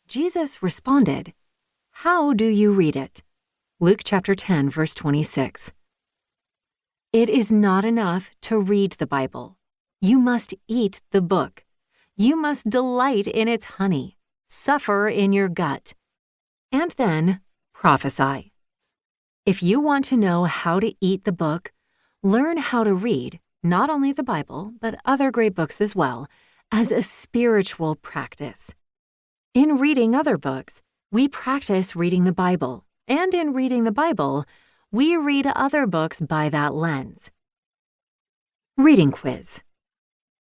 Jesus responded, "How do you read it?" Luke chapter 10, verse 26. It is not enough to read the Bible. You must eat the book. You must delight in its honey, suffer in your gut, and then prophesy. If you want to know how to eat the book, learn how to read not only the Bible, but other great books as well, as a spiritual practice. In reading other books, we practice reading the Bible, and in reading the Bible, we read other books by that lens. Reading quiz.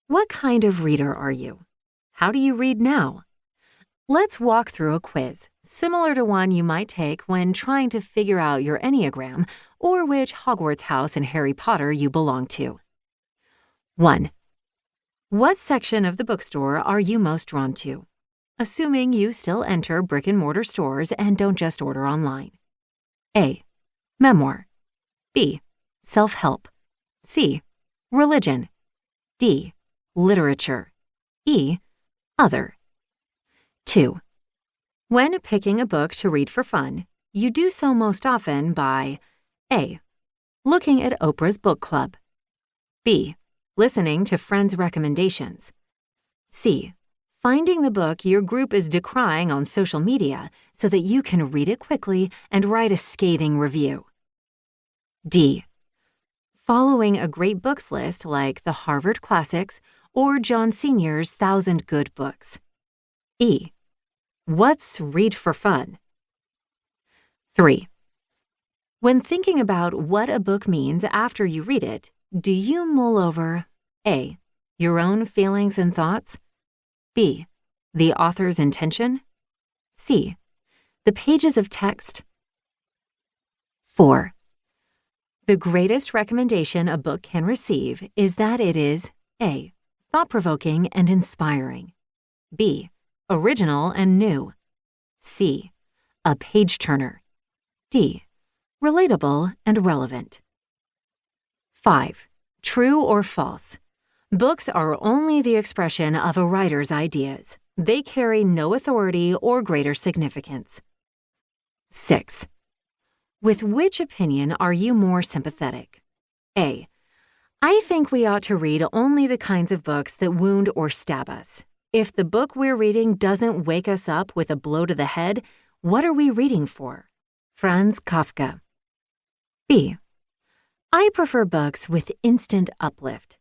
What kind of reader are you? How do you read now? Let's walk through a quiz, similar to one you might take when trying to figure out your Enneagram or which Hogwarts house in Harry Potter you belong to. 1. What section of the bookstore are you most drawn to? Assuming you still enter brick-and-mortar stores and don't just order online. A. Memoir. B. Self-help. C. Religion. D. Literature. E. Other. 2. When picking a book to read for fun, you do so most often by A. Looking at Oprah's book club. B. Listening to friends' recommendations. C. Finding the book your group is decrying on social media so that you can read it quickly and write a scathing review. D. Following a great books list like the Harvard Classics or John Senior's 1,000 Good Books. E. What's read for fun? 3. When thinking about what a book means after you read it, do you mull over A. Your own feelings and thoughts? B. The author's intention? C. The pages of text? 4. The greatest recommendation a book can receive is that it is A. Thought-provoking and inspiring. B. Original and new. C. A page-turner. D. Relatable and relevant. 5. True or false? Books are only the expression of a writer's ideas. They carry no authority or greater significance. 6. With which opinion are you more sympathetic? A. I think we ought to read only the kinds of books that wound or stab us. If the book we're reading doesn't wake us up with a blow to the head, what are we reading for? Franz Kafka. B. I prefer books with instant uplift.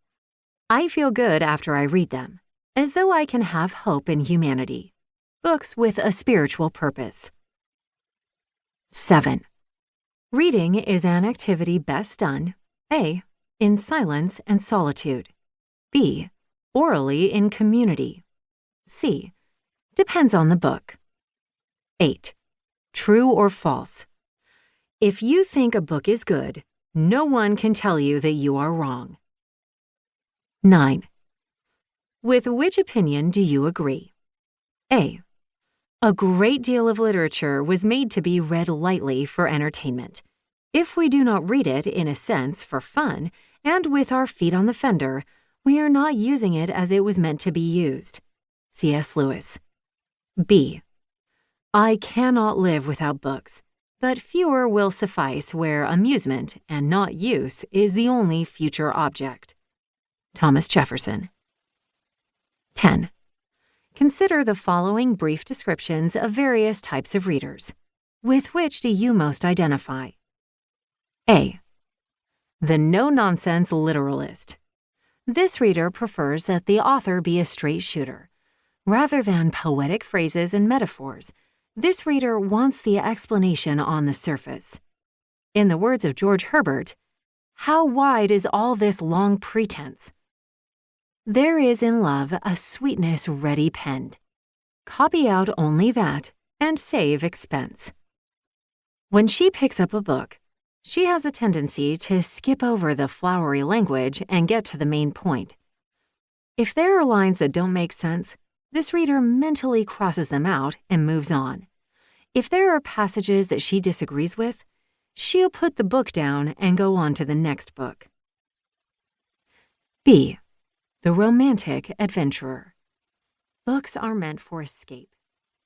I feel good after I read them, as though I can have hope in humanity. Books with a spiritual purpose. 7. Reading is an activity best done A. In silence and solitude. B. Orally in community. C. Depends on the book. 8. True or false? If you think a book is good, no one can tell you that you are wrong. 9. With which opinion do you agree? A. A great deal of literature was made to be read lightly for entertainment. If we do not read it, in a sense, for fun, and with our feet on the fender, we are not using it as it was meant to be used. C.S. Lewis. B. I cannot live without books, but fewer will suffice where amusement and not use is the only future object. Thomas Jefferson. 10. Consider the following brief descriptions of various types of readers. With which do you most identify? A. The no-nonsense literalist. This reader prefers that the author be a straight shooter. Rather than poetic phrases and metaphors, this reader wants the explanation on the surface. In the words of George Herbert, how wide is all this long pretense? There is in love a sweetness ready penned. Copy out only that and save expense. When she picks up a book, she has a tendency to skip over the flowery language and get to the main point. If there are lines that don't make sense, this reader mentally crosses them out and moves on. If there are passages that she disagrees with, she'll put the book down and go on to the next book. B. The romantic adventurer. Books are meant for escape.